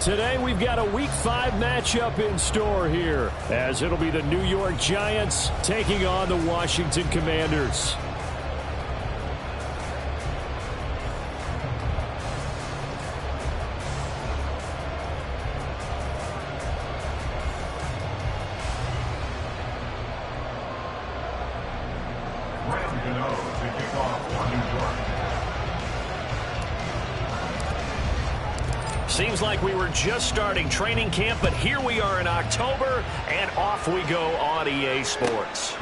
Today we've got a Week 5 matchup in store here, as it'll be the New York Giants taking on the Washington Commanders. Seems like we were just starting training camp, but here we are in October, and off we go on EA Sports.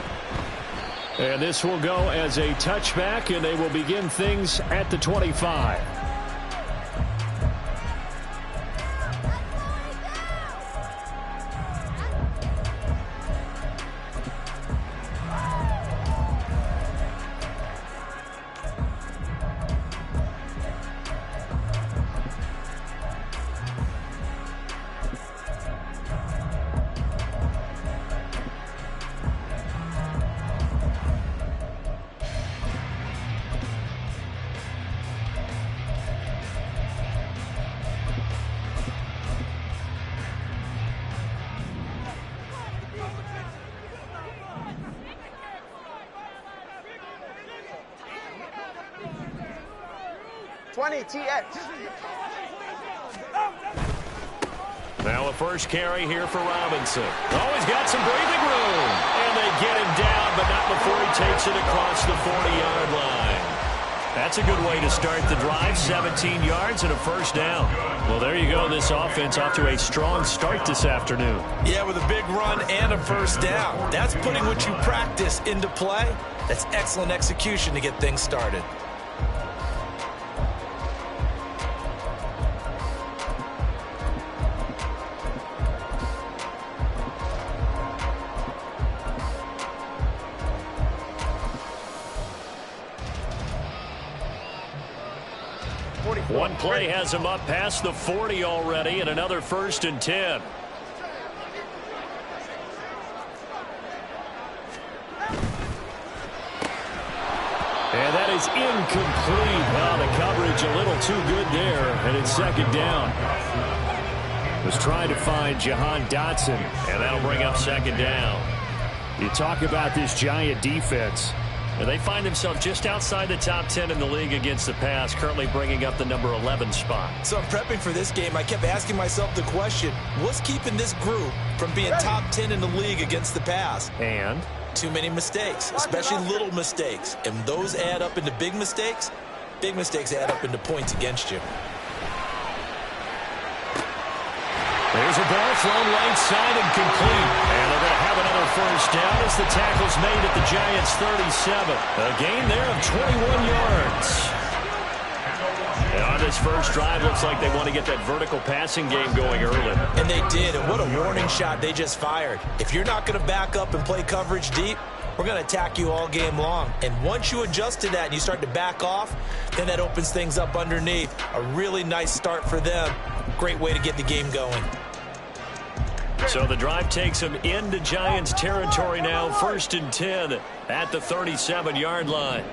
And this will go as a touchback, and they will begin things at the 25. Now a first carry here for Robinson. Oh, he's got some breathing room. And they get him down, but not before he takes it across the 40-yard line. That's a good way to start the drive. 17 yards and a first down. Well, there you go. This offense off to a strong start this afternoon. Yeah, with a big run and a first down. That's putting what you practice into play. That's excellent execution to get things started. One play has him up past the 40 already, and another 1st and 10. And that is incomplete. Well, the coverage a little too good there, and it's 2nd down. Was trying to find Jahan Dotson, and that'll bring up 2nd down. You talk about this Giant defense. And they find themselves just outside the top 10 in the league against the pass, currently bringing up the number 11 spot. So I'm prepping for this game. I kept asking myself the question, what's keeping this group from being top 10 in the league against the pass? And? Too many mistakes, especially little mistakes. And those add up into big mistakes. Big mistakes add up into points against you. There's a ball thrown right side and complete. And they're going to have another first down as the tackle's made at the Giants' 37. A gain there of 21 yards. And on this first drive, looks like they want to get that vertical passing game going early. And they did, and what a warning shot they just fired. If you're not going to back up and play coverage deep, we're going to attack you all game long. And once you adjust to that and you start to back off, then that opens things up underneath. A really nice start for them. Great way to get the game going. So the drive takes them into Giants territory now. 1st and 10 at the 37-yard line.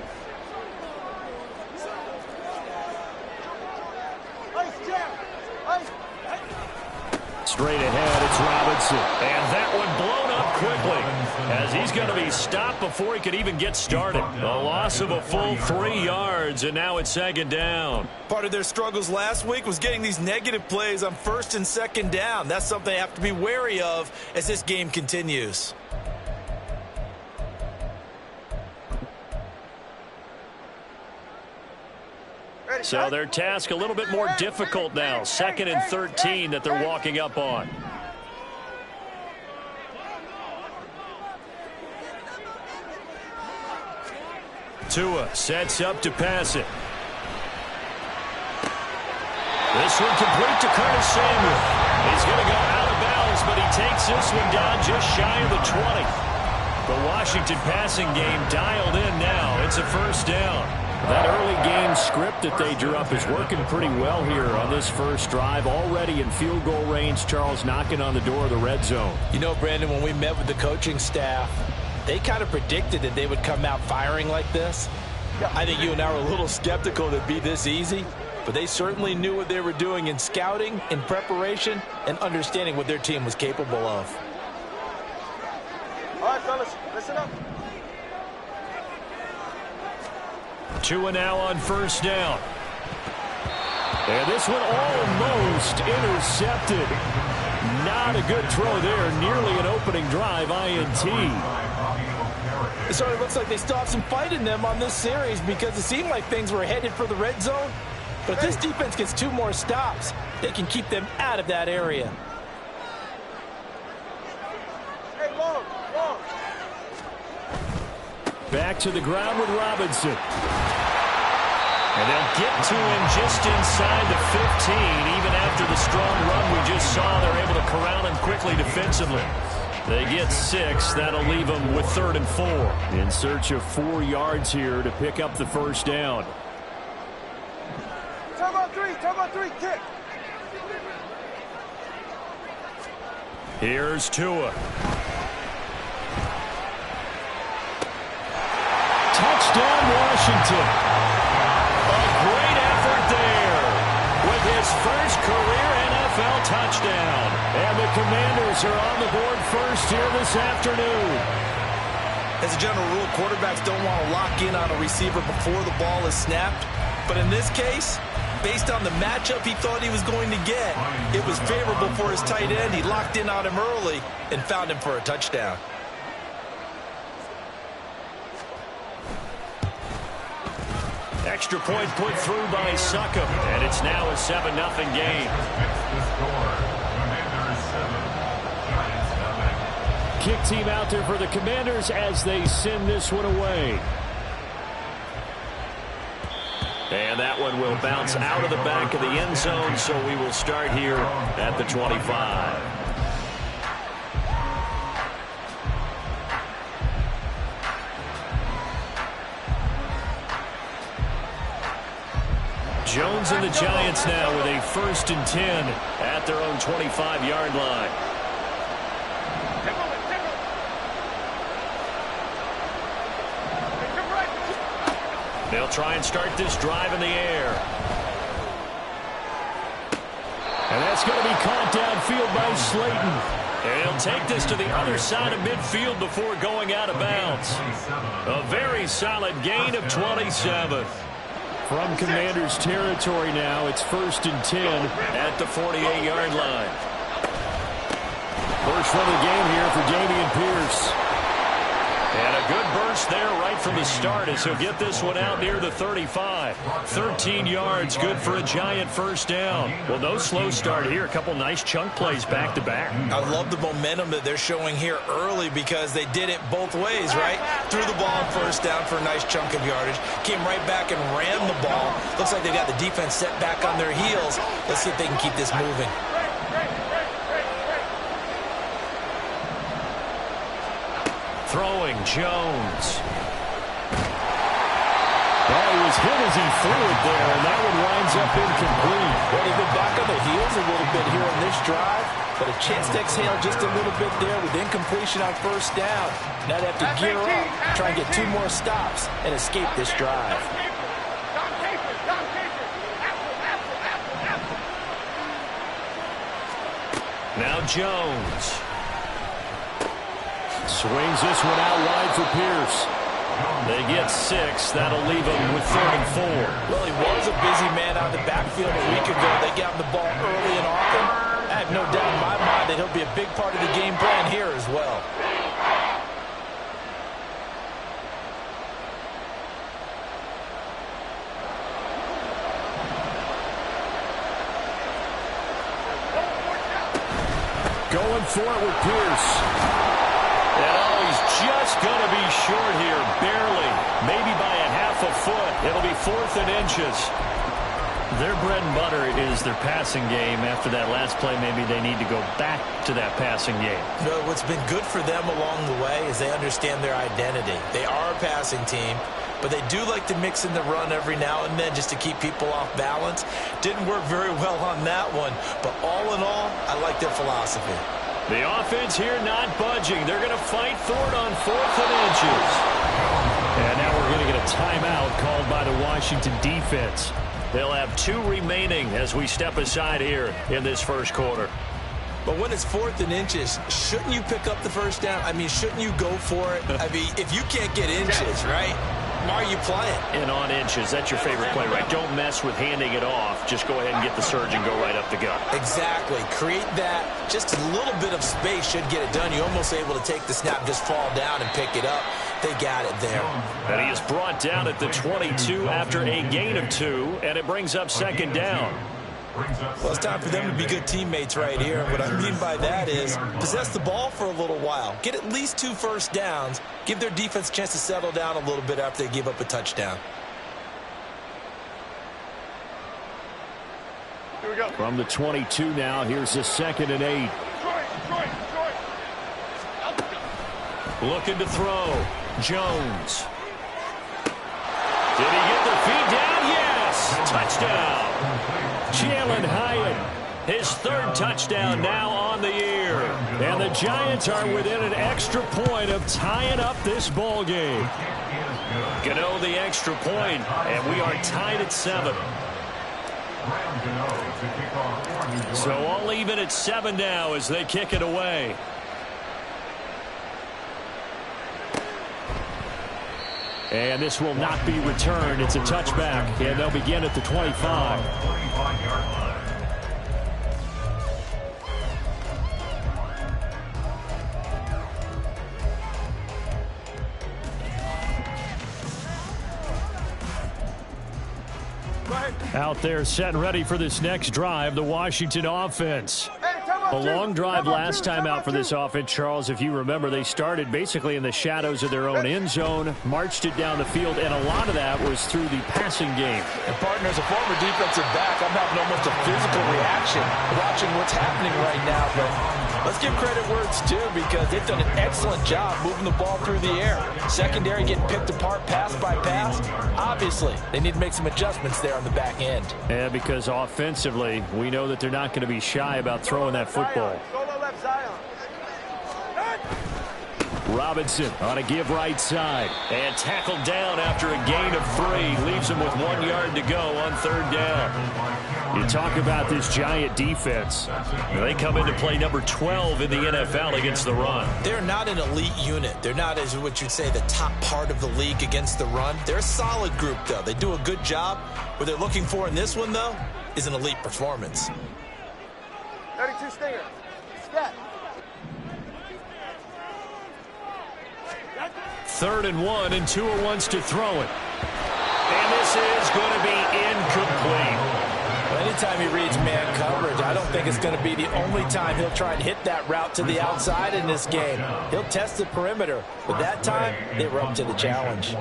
Straight ahead, it's Robinson. And that one blown up quickly as he's going to be stopped before he could even get started. A loss of a full 3 yards, and now it's 2nd down. Part of their struggles last week was getting these negative plays on 1st and 2nd down. That's something they have to be wary of as this game continues. So their task a little bit more difficult now. 2nd and 13 that they're walking up on. Tua sets up to pass it. This one complete to Curtis Samuel. He's going to go out of bounds, but he takes this one down just shy of the 20. The Washington passing game dialed in now. It's a first down. That early game script that they drew up is working pretty well here on this first drive. Already in field goal range, Charles, knocking on the door of the red zone. You know, Brandon, when we met with the coaching staff, they kind of predicted that they would come out firing like this. I think you and I were a little skeptical that it'd be this easy. but they certainly knew what they were doing in scouting, in preparation, and understanding what their team was capable of. All right, fellas, listen up. 2 now on first down. And this one almost intercepted. Not a good throw there. Nearly an opening drive, INT. It sort of looks like they still have some fight in them on this series because it seemed like things were headed for the red zone. But if this defense gets 2 more stops, they can keep them out of that area. Hey, long. Back to the ground with Robinson. And they'll get to him just inside the 15. Even after the strong run we just saw, they're able to corral him quickly defensively. They get 6. That'll leave them with 3rd and 4. In search of 4 yards here to pick up the first down. Tug on 3, kick. Here's Tua. Touchdown, Washington. A great effort there with his first career NFL touchdown. And the Commanders are on the board first here this afternoon. As a general rule, quarterbacks don't want to lock in on a receiver before the ball is snapped. But in this case, based on the matchup he thought he was going to get, it was favorable for his tight end. He locked in on him early and found him for a touchdown. Extra point put through by Succop, and it's now a 7-0 game. Kick team out there for the Commanders as they send this one away. And that one will bounce out of the back of the end zone, so we will start here at the 25. Jones and the Giants now with a 1st and 10 at their own 25-yard line. They'll try and start this drive in the air. And that's going to be caught downfield by Slayton. And he'll take this to the other side of midfield before going out of bounds. A very solid gain of 27. From Commanders territory now, it's 1st and 10 at the 48-yard line. First run of the game here for Dameon Pierce. And a good burst there right from the start as he'll get this one out near the 35. 13 yards, good for a Giant first down. Well, no slow start here. A couple nice chunk plays back-to-back. I love the momentum that they're showing here early because they did it both ways, right? Threw the ball on first down for a nice chunk of yardage. Came right back and ran the ball. Looks like they've got the defense set back on their heels. Let's see if they can keep this moving. Throwing Jones. Oh, he was hit as he threw it there, and that one winds up incomplete. Well, they've been back on their heels a little bit here on this drive, but a chance to exhale just a little bit there with incompletion on first down. Now they have to gear up, try and get 2 more stops, and escape this drive. Now Jones. Swings this one out wide for Pierce. They get 6. That'll leave them with 3rd and 4. Well, he was a busy man out of the backfield a week ago. They got him the ball early and often. I have no doubt in my mind that he'll be a big part of the game plan here as well. Going for it with Pierce. And oh, he's just going to be short here, barely. Maybe by a half a foot. It'll be 4th and inches. Their bread and butter is their passing game. After that last play, maybe they need to go back to that passing game. No, what's been good for them along the way is they understand their identity. They are a passing team, but they do like to mix in the run every now and then just to keep people off balance. Didn't work very well on that one, but all in all, I like their philosophy. The offense here not budging. They're going to fight for it on 4th and inches. And now we're going to get a timeout called by the Washington defense. They'll have 2 remaining as we step aside here in this first quarter. But when it's 4th and inches, shouldn't you pick up the first down? I mean, shouldn't you go for it? I mean, if you can't get inches, right, why are you playing? And on inches, that's your favorite play, right? Don't mess with handing it off. Just go ahead and get the surge and go right up the gut. Exactly. Create that. Just a little bit of space should get it done. You're almost able to take the snap, just fall down and pick it up. They got it there. And he is brought down at the 22 after a gain of 2, and it brings up 2nd down. Well, it's time for them to be good teammates right here. What I mean by that is possess the ball for a little while. Get at least 2 first downs. Give their defense a chance to settle down a little bit after they give up a touchdown. Here we go. From the 22 now, here's the 2nd and 8. Looking to throw. Jones. Did he get the feed down? Yes! Touchdown! Jalen Hyatt, his 3rd touchdown now on the year. And the Giants are within an extra point of tying up this ball game. Gano the extra point, and we are tied at 7. So all even at 7 now as they kick it away. And this will not be returned. It's a touchback, and they'll begin at the 25. Out there set and ready for this next drive, the Washington offense. A long drive last time out for this offense, Charles. If you remember, they started basically in the shadows of their own end zone, marched it down the field, and a lot of that was through the passing game. And partner, as a former defensive back, I'm having almost a physical reaction watching what's happening right now. But let's give credit where it's due because they've done an excellent job moving the ball through the air. Secondary getting picked apart pass by pass. Obviously, they need to make some adjustments there on the back end. Yeah, because offensively, we know that they're not going to be shy about throwing that football. Robinson on a give right side. And tackled down after a gain of 3. Leaves him with 1 yard to go on 3rd down. You talk about this Giant defense. They come into play number 12 in the NFL against the run. They're not an elite unit. They're not, as what you'd say, the top part of the league against the run. They're a solid group, though. They do a good job. What they're looking for in this one, though, is an elite performance. 32 Stinger. Scat. 3rd and 1, and Tua wants to throw it. And this is going to be incomplete. Well, anytime he reads man coverage, I don't think it's going to be the only time he'll try and hit that route to the outside in this game. He'll test the perimeter, but that time, they were up to the challenge.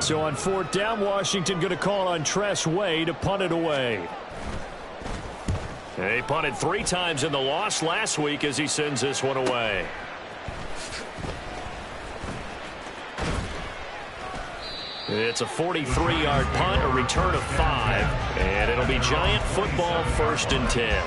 So on 4th down, Washington going to call on Tress Way to punt it away. They punted 3 times in the loss last week as he sends this one away. It's a 43-yard punt, a return of 5, and it'll be Giant football 1st and 10.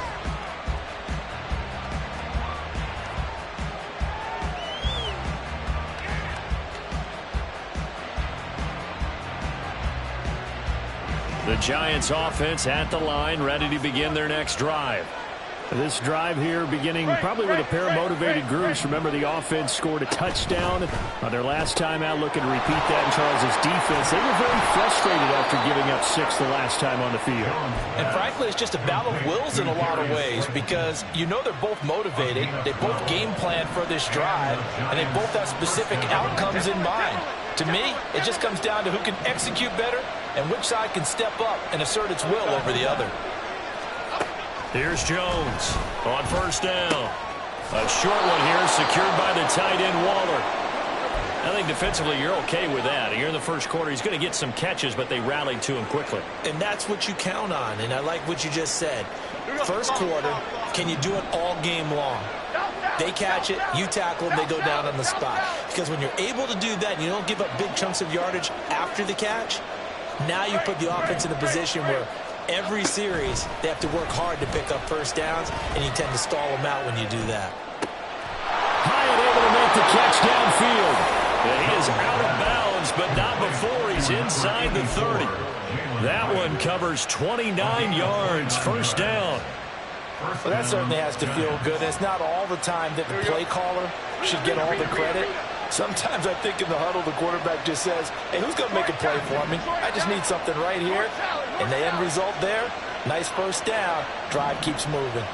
The Giants offense at the line, ready to begin their next drive. This drive here beginning probably with a pair of motivated groups. Remember, the offense scored a touchdown on their last time out. Looking to repeat that in Charles's defense. They were very frustrated after giving up 6 the last time on the field. And frankly, it's just a battle of wills in a lot of ways because you know they're both motivated. They both game plan for this drive, and they both have specific outcomes in mind. To me, it just comes down to who can execute better and which side can step up and assert its will over the other. Here's Jones on 1st down. A short one here secured by the tight end Waller. I think defensively you're okay with that. You're in the first quarter. He's going to get some catches, but they rallied to him quickly. And that's what you count on, and I like what you just said. First quarter, can you do it all game long? They catch it, you tackle them, they go down on the spot. Because when you're able to do that and you don't give up big chunks of yardage after the catch, now you put the offense in a position where every series, they have to work hard to pick up first downs, and you tend to stall them out when you do that. Hyatt able to make the catch downfield. And he is out of bounds gains, but not before he's inside the 30. That one covers 29 yards, first down. Well, that certainly has to feel good. It's not all the time that the play caller should get all the credit. Sometimes I think in the huddle, the quarterback just says, hey, who's going to make a play for me? I just need something right here. And the end result there, nice first down. Drive keeps moving.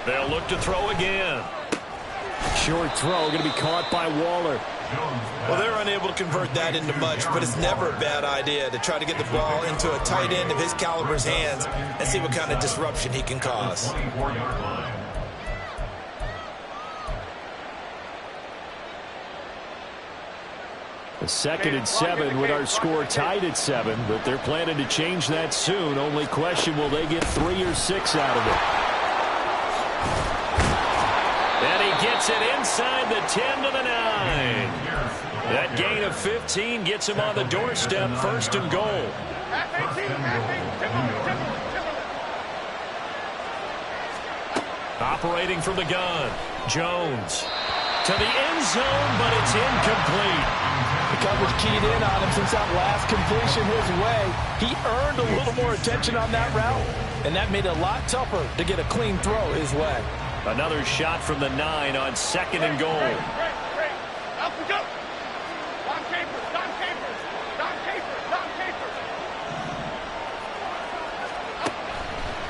They'll look to throw again. Short throw going to be caught by Waller. Well, they're unable to convert that into much, but it's never a bad idea to try to get the ball into a tight end of his caliber's hands and see what kind of disruption he can cause. A 2nd and 7 with our score tied at 7, but they're planning to change that soon. Only question, will they get 3 or 6 out of it? And he gets it inside the 10 to the 9. That gain of 15 gets him on the doorstep, 1st and goal. Operating from the gun, Jones to the end zone, but it's incomplete. The coverage keyed in on him since that last completion his way. He earned a little more attention on that route, and that made it a lot tougher to get a clean throw his way. Another shot from the 9 on 2nd and goal.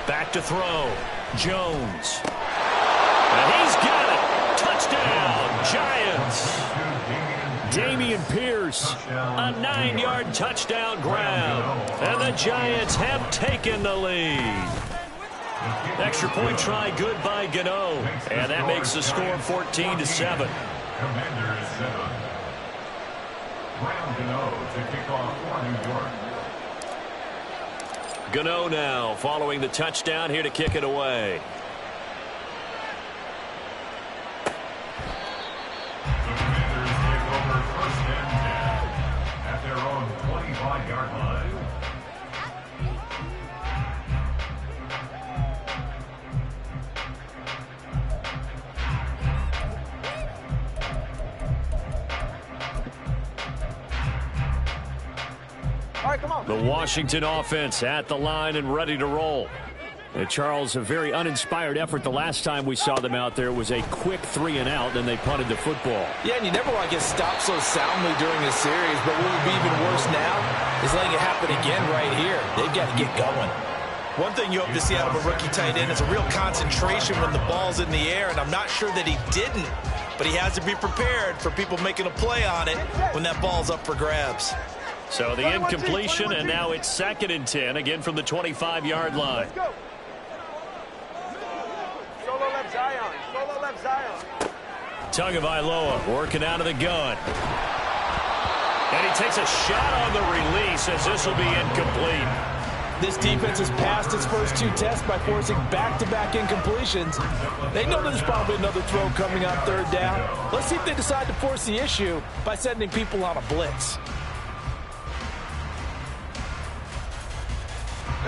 Back to throw. Jones. And he's got it. Touchdown, Giants. Dameon Pierce, a 9-yard touchdown grab. And the Giants have taken the lead. Extra point try good by Gano. And that makes the score 14 to 7. Commanders set up. Graham Gano to kick off for New York. Gano now following the touchdown here to kick it away. The Commanders take over 1st and 10 at their own 25-yard line. All right, come on. The Washington offense at the line and ready to roll. And Charles, a very uninspired effort the last time we saw them out there. It was a quick 3 and out, then they punted the football. Yeah, and you never want to get stopped so soundly during a series, but what would be even worse now is letting it happen again right here. They've got to get going. One thing you hope to see out of a rookie tight end is a real concentration when the ball's in the air, and I'm not sure that he didn't, but he has to be prepared for people making a play on it when that ball's up for grabs. So the incompletion, and now it's 2nd and 10, again from the 25-yard line. Let's go. Solo left Zion. Solo left Zion. Tagovailoa working out of the gun. And he takes a shot on the release as this will be incomplete. This defense has passed its first 2 tests by forcing back-to-back incompletions. They know there's probably another throw coming on 3rd down. Let's see if they decide to force the issue by sending people on a blitz.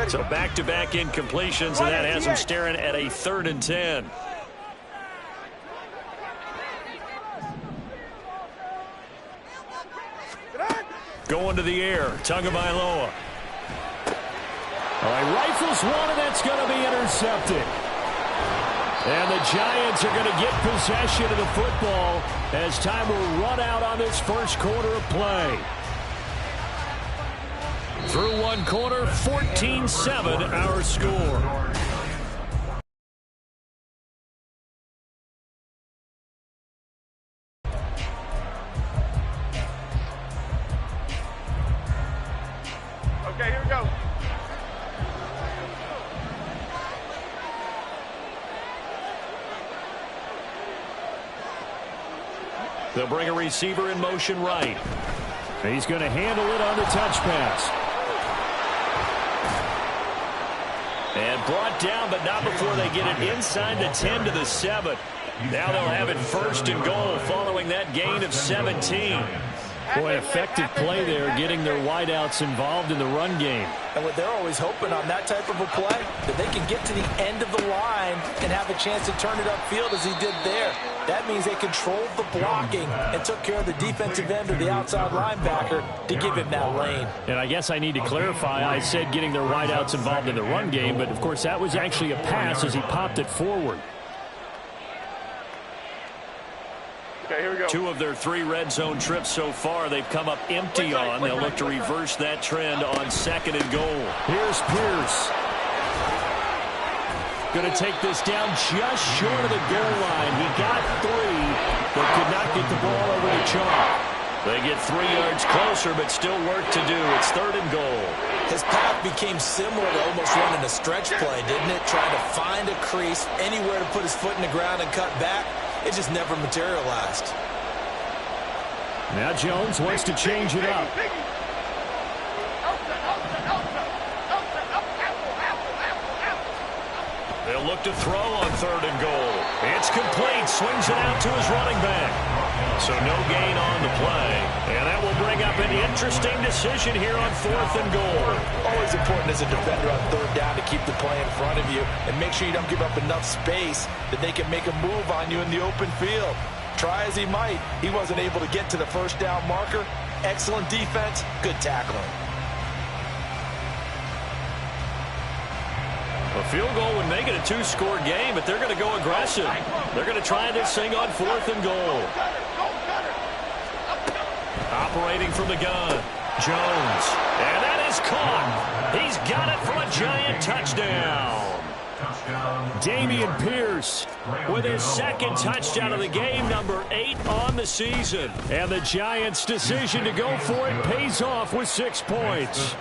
So back-to-back incompletions, and that has him staring at a 3rd and 10. Going to the air, Tagovailoa. All right, rifles one, and that's going to be intercepted. And the Giants are going to get possession of the football as time will run out on this first quarter of play. Through one quarter, 14-7 our score. Okay, here we go. They'll bring a receiver in motion right. He's going to handle it on the touch pass. And brought down, but not before they get it inside the 10 to the 7. Now they'll have it 1st and goal following that gain of 17. Boy, effective play there, getting their wideouts involved in the run game. And what they're always hoping on that type of a play, that they can get to the end of the line and have a chance to turn it upfield as he did there. That means they controlled the blocking and took care of the defensive end or the outside linebacker to give him that lane. And I guess I need to clarify, I said getting their wideouts involved in the run game, but of course that was actually a pass as he popped it forward. Okay, here we go. 2 of their 3 red zone trips so far they've come up empty on. They'll look to reverse that trend on 2nd and goal. Here's Pierce. Going to take this down just short of the goal line. He got 3, but could not get the ball over the chalk. They get 3 yards closer, but still work to do. It's 3rd and goal. His path became similar to almost running a stretch play, didn't it? Trying to find a crease, anywhere to put his foot in the ground and cut back. It just never materialized. Now Jones wants to change it up. They'll look to throw on 3rd and goal. It's complete. Swings it out to his running back. So no gain on the play. And that will bring up an interesting decision here on 4th and goal. Always important as a defender on 3rd down to keep the play in front of you and make sure you don't give up enough space that they can make a move on you in the open field. Try as he might, he wasn't able to get to the 1st down marker. Excellent defense, good tackling. A field goal would make it a 2-score game, but they're going to go aggressive. They're going to try this thing on 4th and goal. Operating from the gun, Jones. And that is caught. He's got it for a Giant touchdown. Damian Pierce With his 2nd touchdown of the game, number 8 on the season. And the Giants' decision to go for it pays off with 6 points.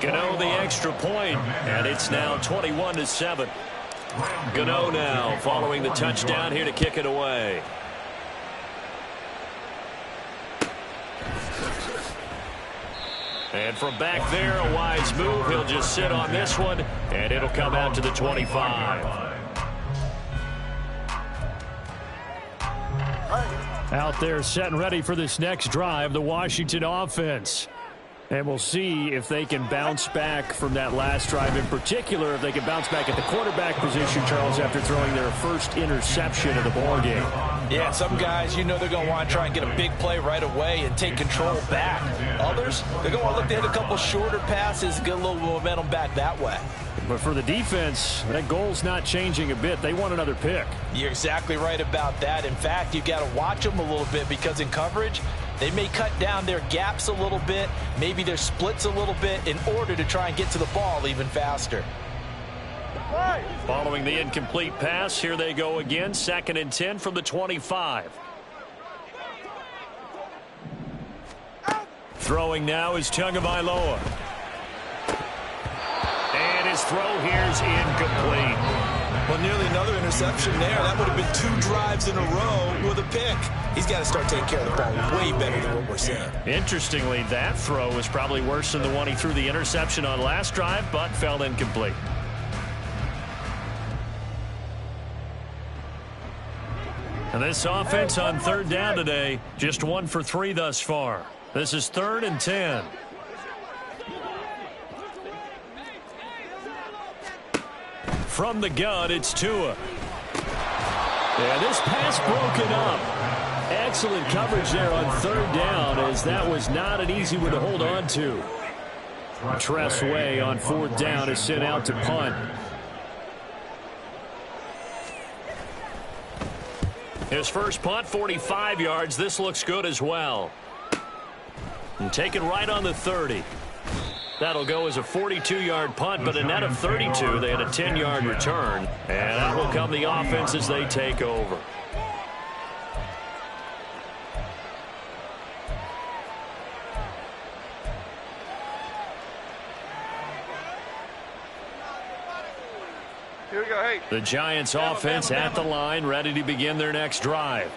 Gano the extra point, and it's now 21-7. Gano now following the touchdown here to kick it away. And from back there, a wise move. He'll just sit on this one, and it'll come out to the 25. Out there set and ready for this next drive, the Washington offense. And we'll see if they can bounce back from that last drive, in particular, if they can bounce back at the quarterback position, Charles, after throwing their first interception of the ballgame. Yeah, some guys, you know they're going to want to try and get a big play right away and take control back. Others, they're going to want to look to hit a couple shorter passes, get a little momentum back that way. But for the defense, that goal's not changing a bit. They want another pick. You're exactly right about that. In fact, you've got to watch them a little bit because in coverage, they may cut down their gaps a little bit, maybe their splits a little bit in order to try and get to the ball even faster. Following the incomplete pass, here they go again. 2nd and 10 from the 25. Throwing now is Tagovailoa. And his throw here's incomplete. Well, nearly another interception there. That would have been 2 drives in a row with a pick. He's got to start taking care of the ball way better than what we're seeing. Interestingly, that throw was probably worse than the one he threw the interception on last drive, but fell incomplete. And this offense on 3rd down today, just 1 for 3 thus far. This is 3rd and 10. From the gun, it's Tua. Yeah, this pass broken up. Excellent coverage there on 3rd down, as that was not an easy one to hold on to. Tress Way on 4th down is sent out to punt. His first punt, 45 yards. This looks good as well. And taken right on the 30. That'll go as a 42-yard punt, but a net of 32. They had a 10-yard return. And that will come the offense as they take over. Here we go, hey. The Giants offense at the line, ready to begin their next drive.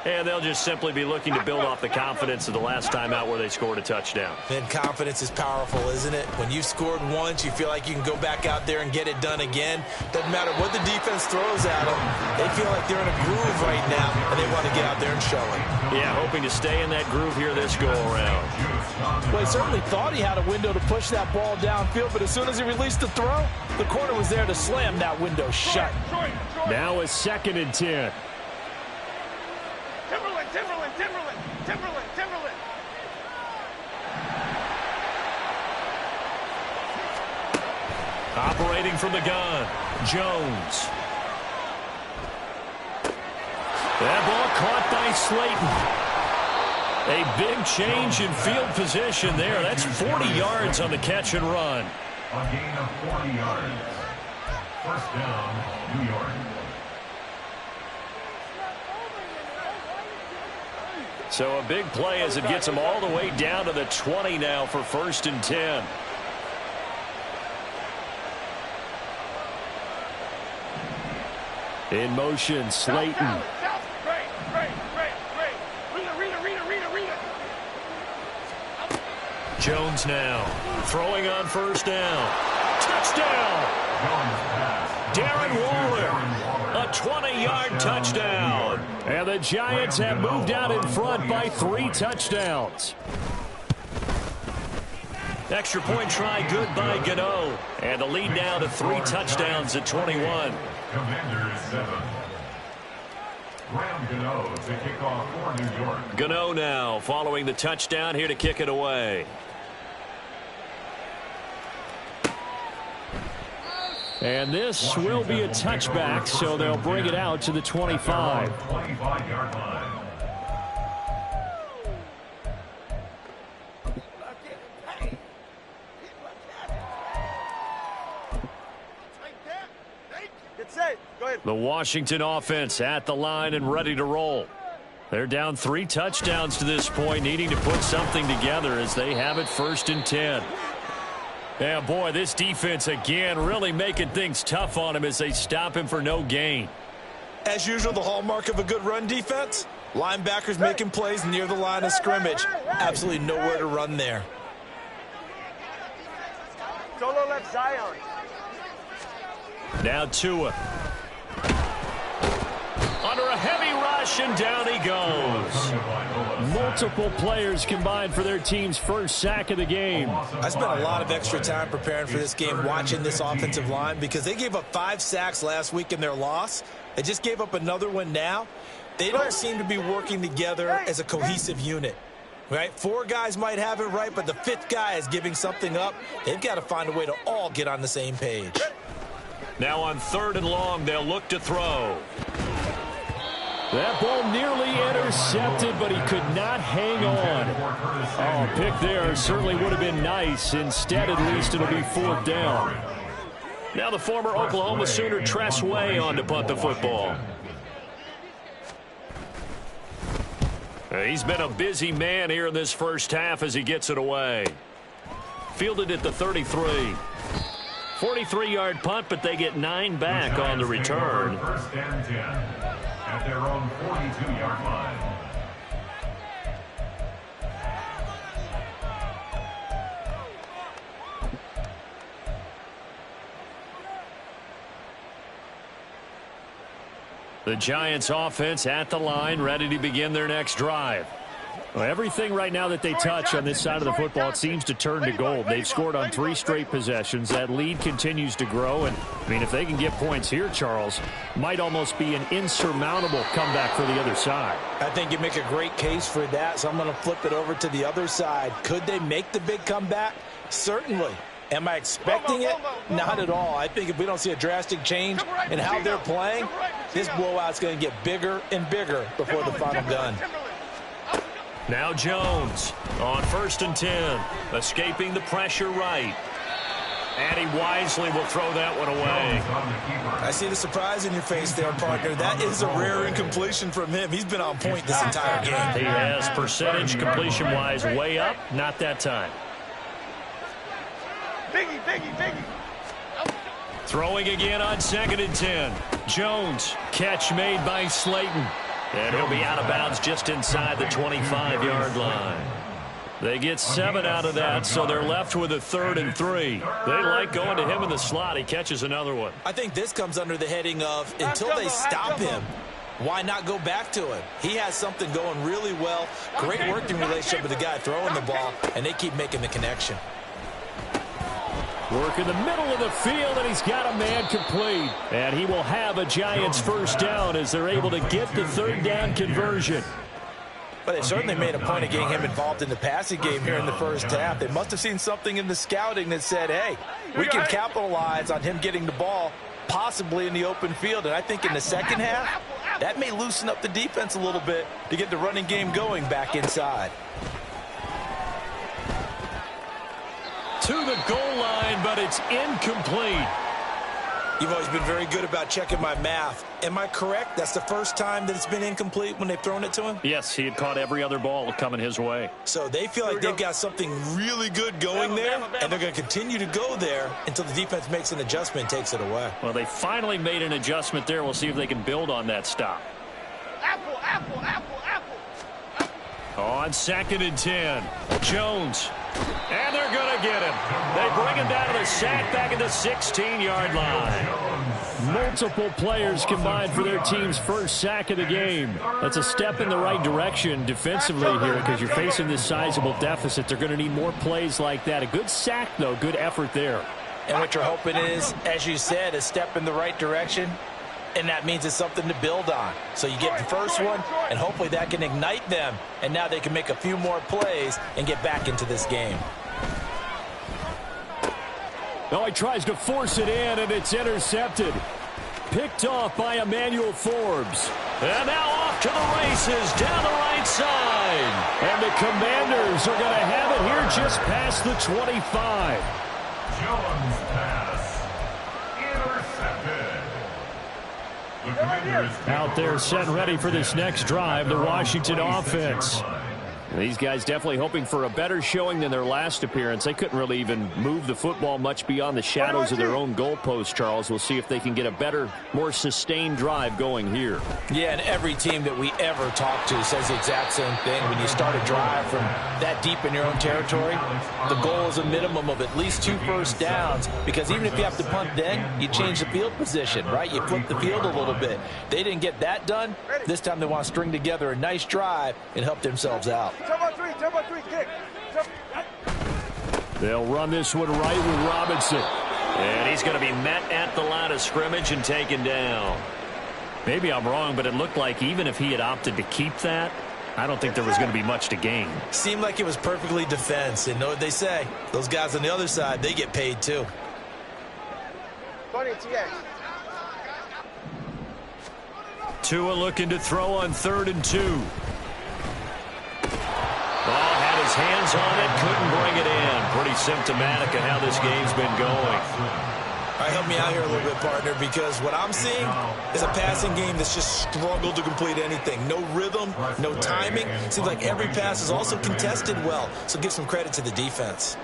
And they'll just simply be looking to build off the confidence of the last time out where they scored a touchdown. And confidence is powerful, isn't it? When you've scored once, you feel like you can go back out there and get it done again. Doesn't matter what the defense throws at them. They feel like they're in a groove right now, and they want to get out there and show it. Yeah, hoping to stay in that groove here this go-around. Well, he certainly thought he had a window to push that ball downfield, but as soon as he released the throw, the corner was there to slam that window shut. Now a 2nd and 10. Timberland. Operating from the gun, Jones. That ball caught by Slayton. A big change in field position there. That's 40 yards on the catch and run. A gain of 40 yards. First down, New York. So a big play as it gets them all the way down to the 20 now for 1st and 10. In motion, Slayton. Jones now throwing on 1st down. Touchdown! Darren Waller, a 20-yard touchdown. And the Giants have moved out in front by 3 touchdowns. Extra point try good by Gano. And the lead now to 3 touchdowns at 21. Commanders 7. Graham Gano to kick off for New York. Gano now following the touchdown here to kick it away. And this will be a touchback, so they'll bring it out to the 25. 25-yard line. The Washington offense at the line and ready to roll. They're down 3 touchdowns to this point, needing to put something together as they have it 1st and 10. Yeah, boy, this defense again really making things tough on him as they stop him for no gain. As usual, the hallmark of a good run defense, linebackers making plays near the line of scrimmage. Absolutely nowhere to run there. Solo left Zion. Now Tua. Under a heavy rush, and down he goes. Multiple players combined for their team's first sack of the game. I spent a lot of extra time preparing for this game, watching this offensive line, because they gave up 5 sacks last week in their loss. They just gave up another one now. They don't seem to be working together as a cohesive unit. Right? 4 guys might have it right, but the 5th guy is giving something up. They've got to find a way to all get on the same page. Now on 3rd and long, they'll look to throw. That ball nearly intercepted, but he could not hang on. Oh, pick there certainly would have been nice. Instead, at least, it'll be 4th down. Now the former Oklahoma Sooner Tress Way on to punt the football. He's been a busy man here in this first half as he gets it away. Fielded at the 33. 43-yard punt, but they get 9 back on the return. 1st and 10 at their own 42-yard line. The Giants offense at the line, ready to begin their next drive. Well, everything right now that they touch on this side of the football, it seems to turn to gold. They've scored on 3 straight possessions. That lead continues to grow. And, I mean, if they can get points here, Charles, might almost be an insurmountable comeback for the other side. I think you make a great case for that, so I'm going to flip it over to the other side. Could they make the big comeback? Certainly. Am I expecting it? Not at all. I think if we don't see a drastic change in how they're playing, this blowout's going to get bigger and bigger before the final gun. Now Jones on 1st and 10, escaping the pressure right. And he wisely will throw that one away. I see the surprise in your face there, partner. That is a rare incompletion from him. He's been on point this entire game. He has percentage completion-wise way up, not that time. Biggie. Throwing again on 2nd and 10. Jones, catch made by Slayton. And he'll be out of bounds just inside the 25-yard line. They get 7 out of that, so they're left with a 3rd and 3. They like going to him in the slot. He catches another one. I think this comes under the heading of until they stop him, why not go back to him? He has something going really well. Great working relationship with the guy throwing the ball, and they keep making the connection. Work in the middle of the field, and he's got a man complete. And he will have a Giants first down as they're able to get the 3rd down conversion. But they certainly made a point of getting him involved in the passing game here in the first half. They must have seen something in the scouting that said, hey, we can capitalize on him getting the ball, possibly in the open field. And I think in the second half, that may loosen up the defense a little bit to get the running game going back inside. To the goal line, but it's incomplete. You've always been very good about checking my math. Am I correct? That's the first time that it's been incomplete when they've thrown it to him? Yes, he had caught every other ball coming his way. So they feel like they've got something really good going there, and they're going to continue to go there until the defense makes an adjustment and takes it away. Well, they finally made an adjustment there. We'll see if they can build on that stop. On 2nd and 10, Jones. And they're going to get him. They bring him down to the sack back at the 16-yard line. Multiple players combined for their team's first sack of the game. That's a step in the right direction defensively here because you're facing this sizable deficit. They're going to need more plays like that. A good sack, though. Good effort there. And what you're hoping is, as you said, a step in the right direction. And that means it's something to build on. So you get the first one, and hopefully that can ignite them. And now they can make a few more plays and get back into this game. Now he tries to force it in, and it's intercepted. Picked off by Emmanuel Forbes. And now off to the races down the right side. And the Commanders are going to have it here just past the 25. Jones pass. Intercepted. Out there set and ready for this next drive, the Washington offense. These guys definitely hoping for a better showing than their last appearance. They couldn't really even move the football much beyond the shadows of their own goalpost, Charles. We'll see if they can get a better, more sustained drive going here. Yeah, and every team that we ever talk to says the exact same thing. When you start a drive from that deep in your own territory, the goal is a minimum of at least 2 first downs, because even if you have to punt then, you change the field position, right? You flip the field a little bit. They didn't get that done. This time they want to string together a nice drive and help themselves out. Turbo three, kick. They'll run this one right with Robinson. And he's going to be met at the line of scrimmage and taken down. Maybe I'm wrong, but it looked like even if he had opted to keep that, I don't think there was going to be much to gain. Seemed like it was perfectly defense. And know what they say? Those guys on the other side, they get paid too. Tua looking to throw on 3rd and 2. Ball had his hands on it, couldn't bring it in. Pretty symptomatic of how this game's been going. All right, help me out here a little bit, partner, because what I'm seeing is a passing game that's just struggled to complete anything. No rhythm, no timing. Seems like every pass is also contested well, so give some credit to the defense.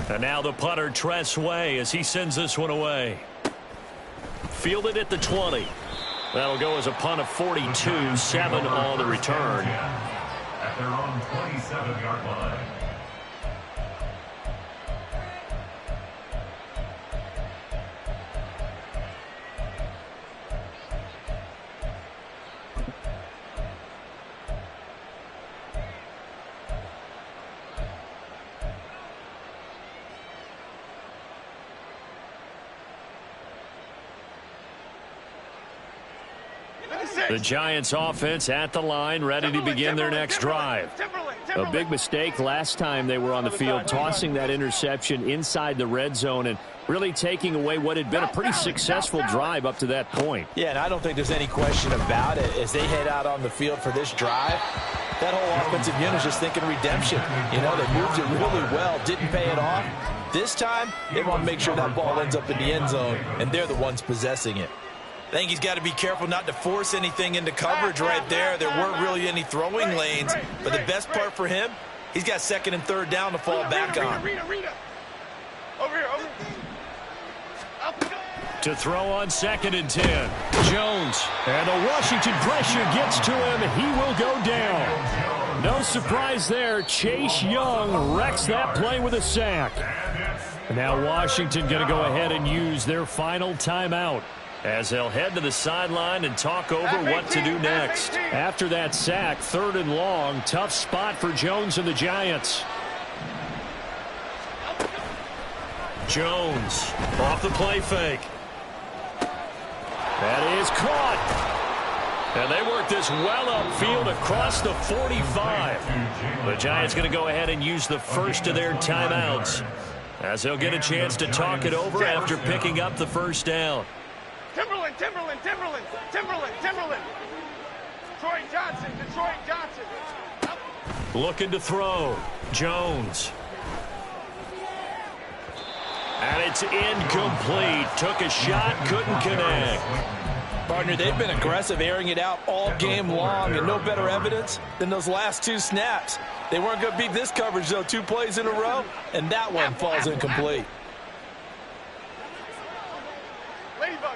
And now the punter, Tress Way, as he sends this one away. Fielded at the 20. That'll go as a punt of 42, 7 on the return. At their own 27-yard line. The Giants offense at the line, ready to begin their next drive. A big mistake last time they were on the field, tossing that interception inside the red zone and really taking away what had been a pretty successful drive up to that point. Yeah, and I don't think there's any question about it. As they head out on the field for this drive, that whole offensive unit is just thinking redemption. You know, they moved it really well, didn't pay it off. This time, they want to make sure that ball ends up in the end zone, and they're the ones possessing it. I think he's got to be careful not to force anything into coverage right there. There weren't really any throwing lanes, but the best part for him, he's got 2nd and 3rd down to fall back on. Over here. To throw on 2nd and 10. Jones. And the Washington pressure gets to him. He will go down. No surprise there. Chase Young wrecks that play with a sack. Now Washington going to go ahead and use their final timeout as they'll head to the sideline and talk over what to do next. After that sack, 3rd and long. Tough spot for Jones and the Giants. Jones off the play fake. That is caught. And they work this well upfield across the 45. The Giants going to go ahead and use the first of their timeouts as they'll get a chance to talk it over after picking up the first down. Timberland. Detroit Johnson. Looking to throw. Jones. And it's incomplete. Took a shot, couldn't connect. Partner, they've been aggressive, airing it out all game long, and no better evidence than those last 2 snaps. They weren't going to beat this coverage, though, 2 plays in a row, and that one falls incomplete. Ladybug.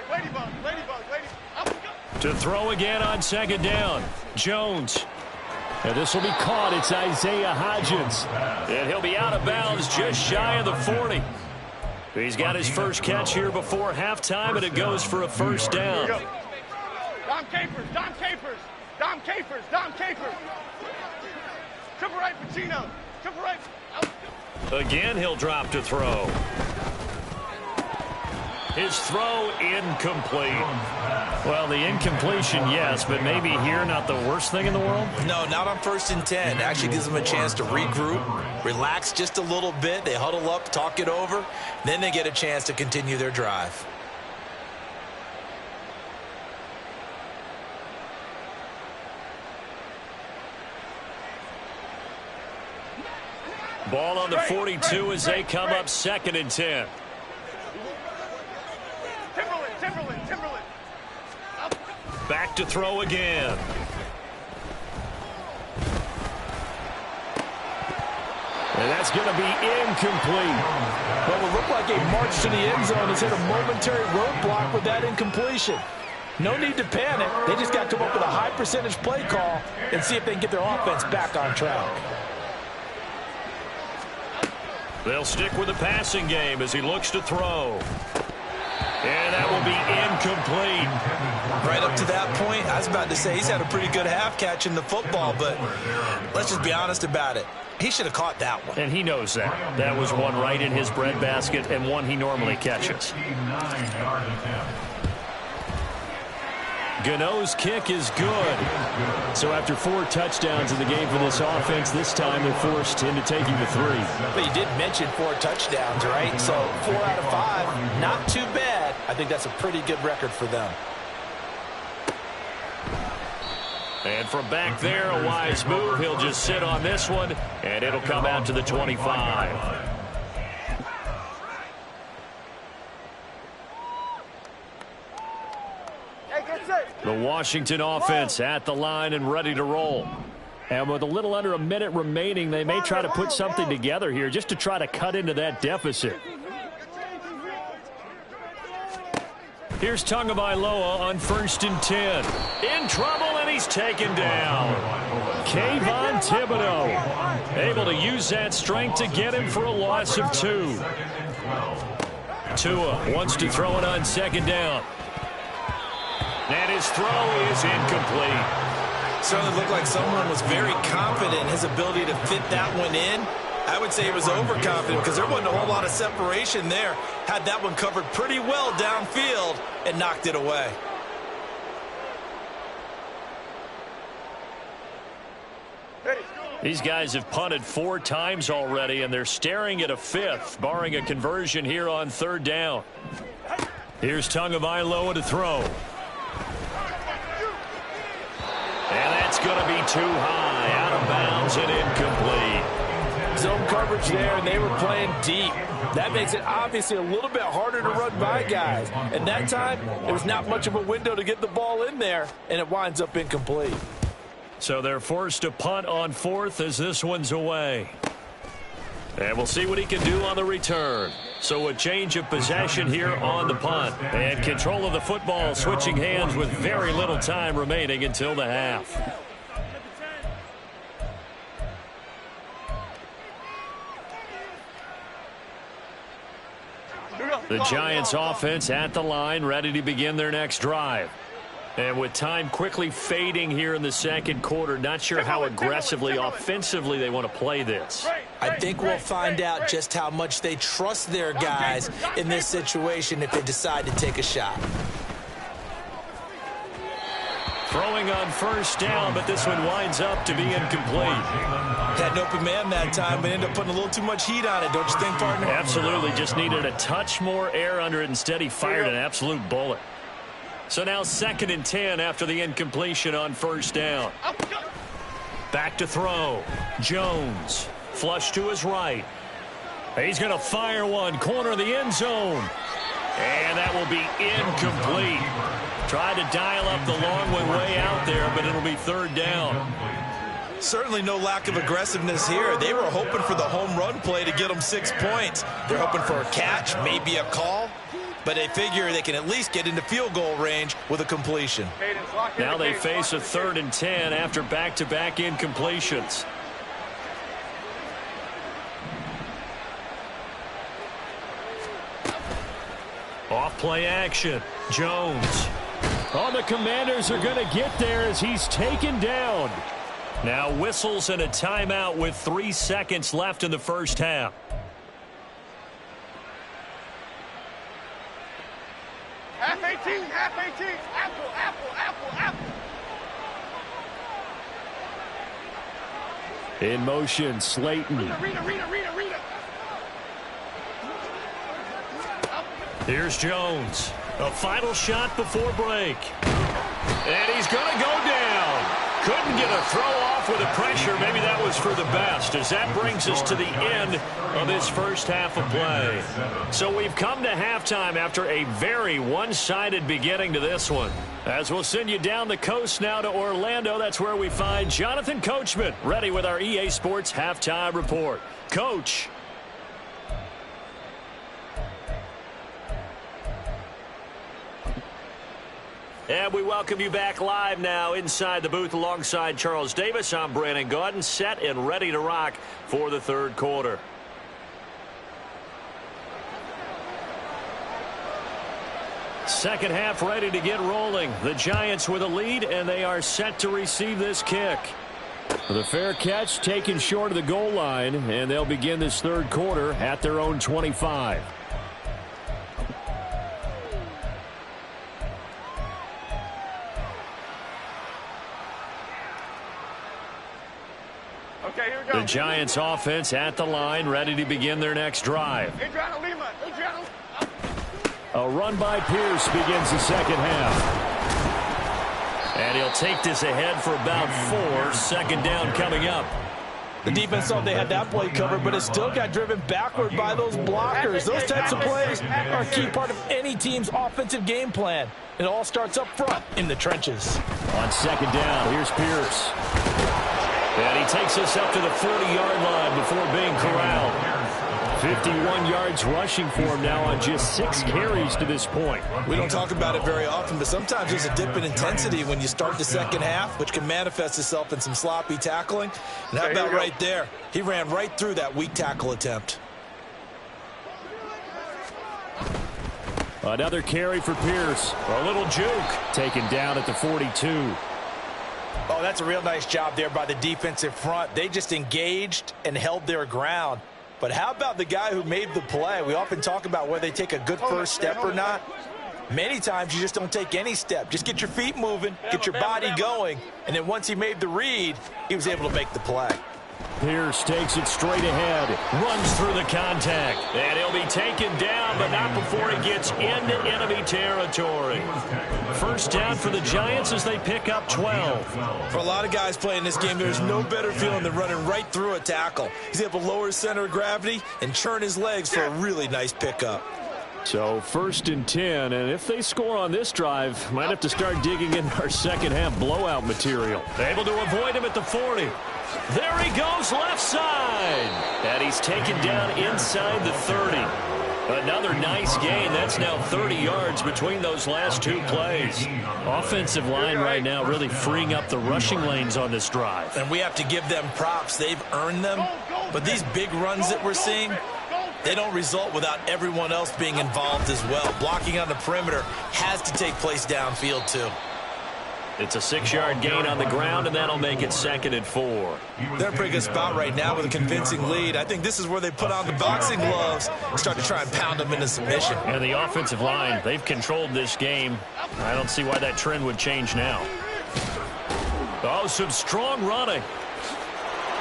To throw again on 2nd down. Jones. And this will be caught. It's Isaiah Hodgins. And he'll be out of bounds just shy of the 40. He's got his first catch here before halftime, and it goes for a first down. Dom Capers. Triple right, Pacino. Triple right. Again, he'll drop to throw. His throw incomplete. Well, the incompletion, yes, but maybe here not the worst thing in the world? No, not on 1st and 10. Actually gives them a chance to regroup, relax just a little bit. They huddle up, talk it over. Then they get a chance to continue their drive. Ball on the 42 as they come up 2nd and 10. Timberland. Back to throw again. And that's going to be incomplete. Well, it looked like a march to the end zone has hit a momentary roadblock with that incompletion. No need to panic. They just got to come up with a high percentage play call and see if they can get their offense back on track. They'll stick with the passing game as he looks to throw. And that will be incomplete. Right up to that point, I was about to say he's had a pretty good half catching the football, but let's just be honest about it. He should have caught that one. And he knows that. That was one right in his breadbasket and one he normally catches. Gano's kick is good. So after 4 touchdowns in the game for this offense, this time they're forced into taking the 3. But you did mention 4 touchdowns, right? So 4 out of 5, not too bad. I think that's a pretty good record for them. And from back there, a wise move. He'll just sit on this one, and it'll come out to the 25. The Washington offense at the line and ready to roll. And with a little under a minute remaining, they may try to put something together here just to try to cut into that deficit. Here's Tagovailoa on 1st and 10. In trouble, and he's taken down. Kayvon Thibodeau able to use that strength to get him for a loss of 2. Tua wants to throw it on 2nd down. And his throw is incomplete. Certainly looked like someone was very confident in his ability to fit that one in. I would say he was overconfident because there wasn't a whole lot of separation there. Had that one covered pretty well downfield and knocked it away. These guys have punted 4 times already, and they're staring at a 5th, barring a conversion here on 3rd down. Here's Tagovailoa to throw. And that's going to be too high, out of bounds and incomplete. Zone coverage there, and they were playing deep. That makes it obviously a little bit harder to run by guys. And that time, there was not much of a window to get the ball in there, and it winds up incomplete. So they're forced to punt on 4th as this one's away. And we'll see what he can do on the return. So a change of possession here on the punt. And control of the football switching hands with very little time remaining until the half. The Giants offense at the line, ready to begin their next drive. And with time quickly fading here in the second quarter, not sure how aggressively, offensively they want to play this. I think we'll find out just how much they trust their guys in this situation if they decide to take a shot. Throwing on first down, but this one winds up to be incomplete. Had an open man that time, but ended up putting a little too much heat on it, don't you think, partner? Absolutely, just needed a touch more air under it. Instead, he fired an absolute bullet. So now 2nd and 10 after the incompletion on first down. Back to throw. Jones, flush to his right. He's going to fire one, corner of the end zone. And that will be incomplete. Tried to dial up the long one way out there, but it'll be 3rd down. Certainly no lack of aggressiveness here. They were hoping for the home run play to get them 6 points. They're hoping for a catch, maybe a call, but they figure they can at least get into field goal range with a completion. Now they face a 3rd and 10 after back-to-back incompletions. Off play action. Jones. Oh, the Commanders are going to get there as he's taken down. Now whistles and a timeout with 3 seconds left in the first half. Half 18, half 18. Apple, apple, apple, apple. In motion, Slayton. Rita. Here's Jones. A final shot before break. And he's going to go down. Couldn't get a throw off with the pressure. Maybe that was for the best, as that brings us to the end of this first half of play. So we've come to halftime after a very one-sided beginning to this one. As we'll send you down the coast now to Orlando, that's where we find Jonathan Coachman, ready with our EA Sports Halftime Report. Coach. And we welcome you back live now inside the booth alongside Charles Davis. I'm Brandon Gaudin, set and ready to rock for the 3rd quarter. Second half ready to get rolling. The Giants with a lead, and they are set to receive this kick. The fair catch taken short of the goal line, and they'll begin this 3rd quarter at their own 25. Okay, here we go. The Giants offense at the line, ready to begin their next drive. Adriano Lima. Adriano. A run by Pierce begins the second half. And he'll take this ahead for about 4. 2nd down coming up. The defense thought they had that play covered, but it still got driven backward by those blockers. Those types of plays are a key part of any team's offensive game plan. It all starts up front in the trenches. On 2nd down, here's Pierce. And he takes us up to the 40-yard line before being corralled. 51 yards rushing for him now on just 6 carries to this point. We don't talk about it very often, but sometimes there's a dip in intensity when you start the second half, which can manifest itself in some sloppy tackling. And how about right there? He ran right through that weak tackle attempt. Another carry for Pierce. A little juke. Taken down at the 42. Oh, that's a real nice job there by the defensive front. They just engaged and held their ground. But how about the guy who made the play? We often talk about whether they take a good first step or not. Many times you just don't take any step. Just get your feet moving, get your body going, and then once he made the read, he was able to make the play. Pierce takes it straight ahead. Runs through the contact. And he'll be taken down, but not before he gets into enemy territory. First down for the Giants as they pick up 12. For a lot of guys playing this game, there's no better feeling than running right through a tackle. He's able to lower his center of gravity and churn his legs for a really nice pickup. So 1st and 10, and if they score on this drive, might have to start digging in our second half blowout material. Able to avoid him at the 40. There he goes left side. And he's taken down inside the 30. Another nice gain. That's now 30 yards between those last two plays. Offensive line right now really freeing up the rushing lanes on this drive. And we have to give them props. They've earned them. But these big runs that we're seeing, they don't result without everyone else being involved as well. Blocking on the perimeter has to take place downfield too. It's a 6-yard gain on the ground, and that'll make it 2nd and 4. They're in a pretty good spot right now with a convincing lead. I think this is where they put on the boxing gloves and start to try and pound them into submission. And the offensive line, they've controlled this game. I don't see why that trend would change now. Oh, some strong running.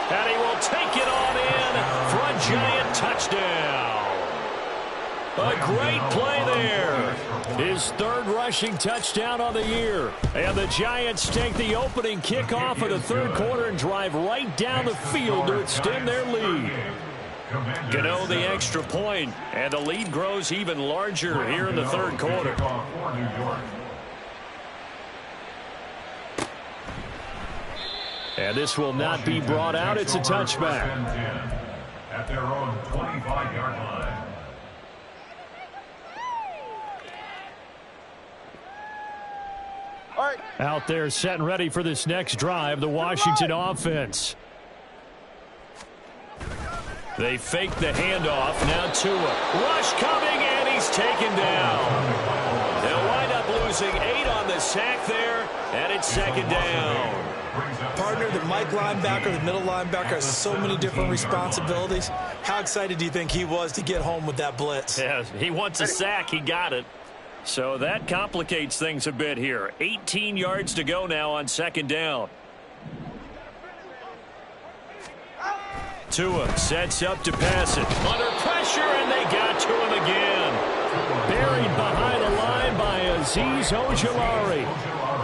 And he will take it on in for a giant touchdown. A great play there. His 3rd rushing touchdown on the year. And the Giants take the opening kickoff of the 3rd quarter and drive right down the field to extend their lead. Gano the extra point, and the lead grows even larger here in the 3rd quarter. And this will not be brought out. It's a touchback. At their own 25-yard line. Out there set and ready for this next drive, the Washington offense. They fake the handoff. Now Tua. Rush coming, and he's taken down. They'll wind up losing 8 on the sack there, and it's 2nd down. Partner, the Mike linebacker, the middle linebacker has so many different responsibilities. How excited do you think he was to get home with that blitz? Yeah, he wants a sack. He got it. So that complicates things a bit here. 18 yards to go now on 2nd down. Tua sets up to pass it. Under pressure, and they got to him again. Buried behind the line by Azeez Ojulari.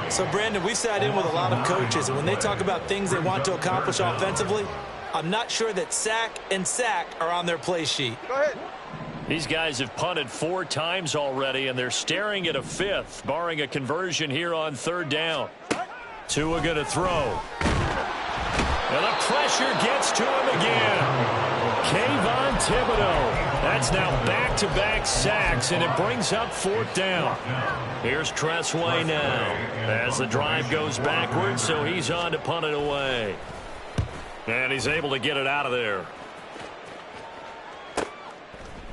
So, Brandon, we sat in with a lot of coaches, and when they talk about things they want to accomplish offensively, I'm not sure that sack and sack are on their play sheet. Go ahead. These guys have punted 4 times already, and they're staring at a 5th, barring a conversion here on 3rd down. Tua going to throw. And the pressure gets to him again. Kayvon Thibodeau. That's now back-to-back sacks, and it brings up 4th down. Here's Tressway now as the drive goes backwards, so he's on to punt it away. And he's able to get it out of there.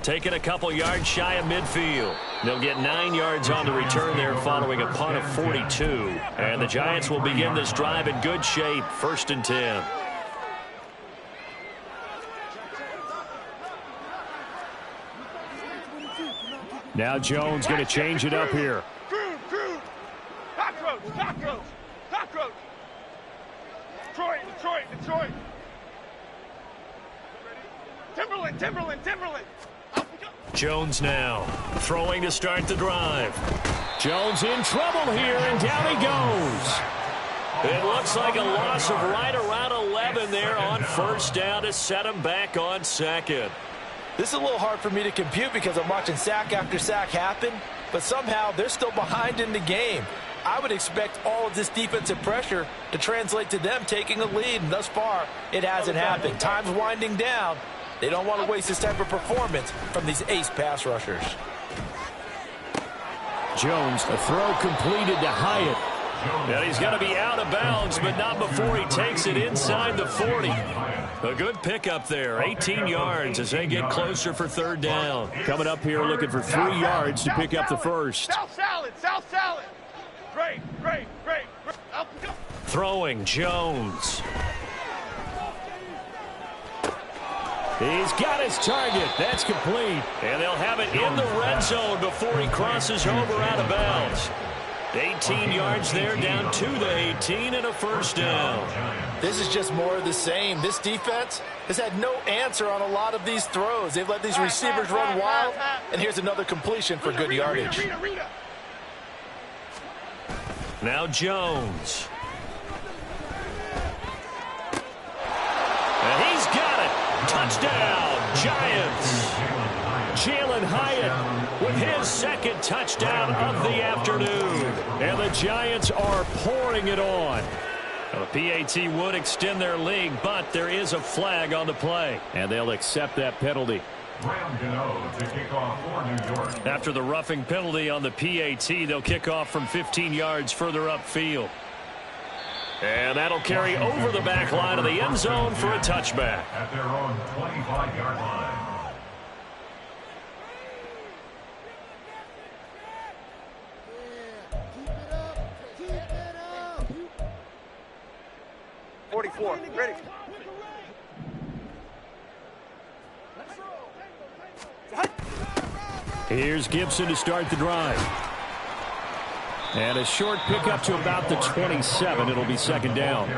Taking a couple yards shy of midfield. They'll get 9 yards on the return there following a punt of 42. And the Giants will begin this drive in good shape. 1st and 10. Now Jones going to change it up here. Crew. Cockroach. Detroit. Timberland. Jones now throwing to start the drive. Jones in trouble here, and down he goes. It looks like a loss of right around 11 there on 1st down to set him back on 2nd. This is a little hard for me to compute because I'm watching sack after sack happen, but somehow they're still behind in the game. I would expect all of this defensive pressure to translate to them taking a lead, and thus far it hasn't happened. Time's winding down. They don't want to waste this type of performance from these ace pass rushers. Jones, a throw completed to Hyatt. And he's got to be out of bounds, but not before he takes it inside the 40. A good pickup there, 18 yards as they get closer for 3rd down. Coming up here looking for 3 yards to pick up the 1st. South salad. Great. Throwing Jones. He's got his target. That's complete. And they'll have it in the red zone before he crosses over out of bounds. 18 yards there, down to the 18 and a 1st down. This is just more of the same. This defense has had no answer on a lot of these throws. They've let these receivers run wild, and here's another completion for good yardage. Now Jones. And he's got it. Touchdown, Giants. Jalen Hyatt with his 2nd touchdown of the afternoon. And the Giants are pouring it on. The PAT would extend their lead, but there is a flag on the play, and they'll accept that penalty. To kick off for New York. After the roughing penalty on the PAT, they'll kick off from 15 yards further upfield. And that'll carry over the back line of the end zone for a touchback. At their own 25-yard line. Ready. Here's Gibson to start the drive. And a short pickup to about the 27. It'll be second down.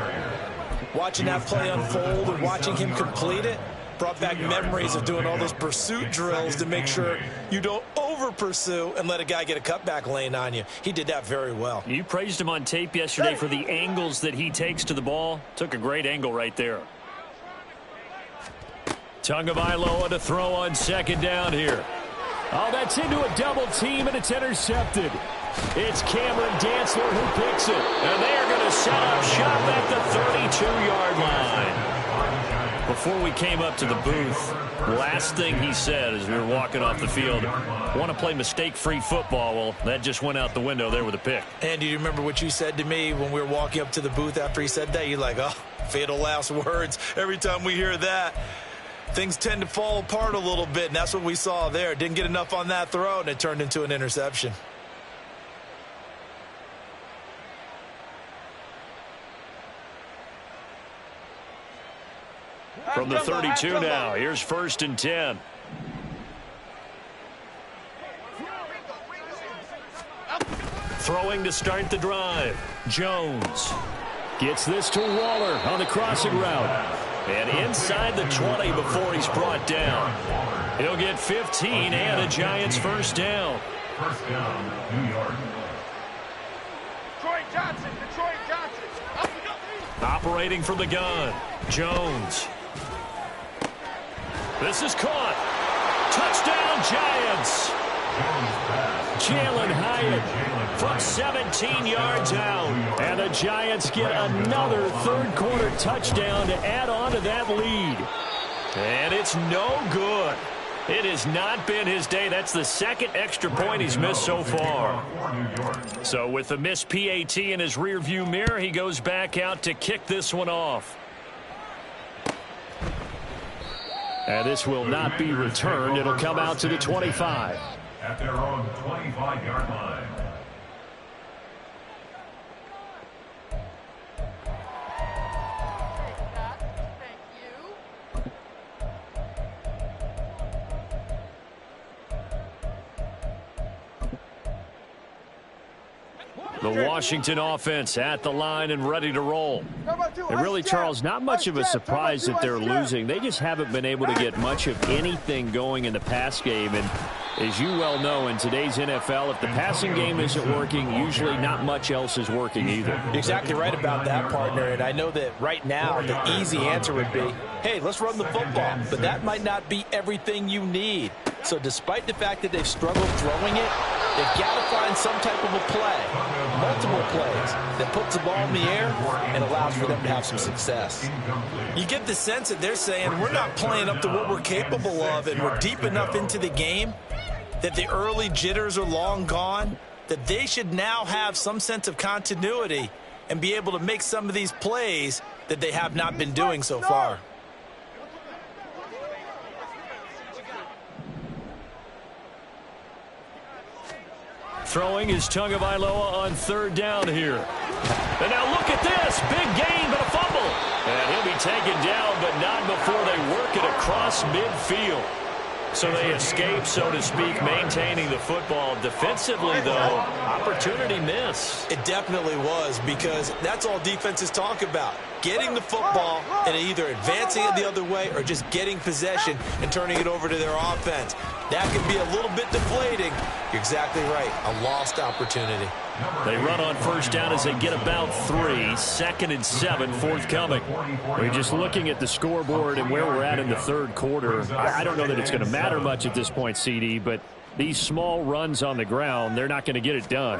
Watching that play unfold and watching him complete it brought back memories of doing all those pursuit drills to make sure you don't over-pursue and let a guy get a cutback lane on you. He did that very well. You praised him on tape yesterday for the angles that he takes to the ball. Took a great angle right there. Tagovailoa to throw on second down here. Oh, that's into a double team, and it's intercepted. It's Cameron Dantzler who picks it. And they are going to set up shop at the 32-yard line. Before we came up to the booth, last thing he said as we were walking off the field, want to play mistake-free football. Well, that just went out the window there with a pick. And do you remember what you said to me when we were walking up to the booth after he said that? You're like, oh, fatal last words. Every time we hear that, things tend to fall apart a little bit, and that's what we saw there. Didn't get enough on that throw, and it turned into an interception. From the 32 now, here's 1st and 10. Throwing to start the drive. Jones gets this to Waller on the crossing route. And inside the 20 before he's brought down. He'll get 15 and a Giants first down. First down, New York. Detroit Johnson. Operating from the gun. Jones. This is caught. Touchdown, Giants. Jalen Hyatt from 17 yards out. And the Giants get another third-quarter touchdown to add on to that lead. And it's no good. It has not been his day. That's the second extra point he's missed so far. So with the missed PAT in his rearview mirror, he goes back out to kick this one off. And this will not be returned. It'll come out to the 25. At their own 25-yard line. The Washington offense at the line and ready to roll. And really, Charles, not much of a surprise that they're losing. They just haven't been able to get much of anything going in the pass game. And as you well know, in today's NFL, if the passing game isn't working, usually not much else is working either. You're exactly right about that, partner. And I know that right now the easy answer would be, hey, let's run the football. But that might not be everything you need. So despite the fact that they've struggled throwing it, they've got to find some type of a play, multiple plays, that puts the ball in the air and allows for them to have some success. You get the sense that they're saying we're not playing up to what we're capable of, and we're deep enough into the game that the early jitters are long gone, that they should now have some sense of continuity and be able to make some of these plays that they have not been doing so far. Throwing is Tagovailoa on third down here. And now look at this. Big gain, but a fumble. And he'll be taken down, but not before they work it across midfield. So they escape, so to speak, maintaining the football. Defensively, though, opportunity miss. It definitely was, because that's all defenses talk about. Getting the football and either advancing it the other way or just getting possession and turning it over to their offense. That can be a little bit deflating. You're exactly right. A lost opportunity. They run on first down as they get about 3. 2nd and 7 forthcoming. We're just looking at the scoreboard and where we're at in the third quarter. I don't know that it's going to matter much at this point, CD, but these small runs on the ground, they're not going to get it done.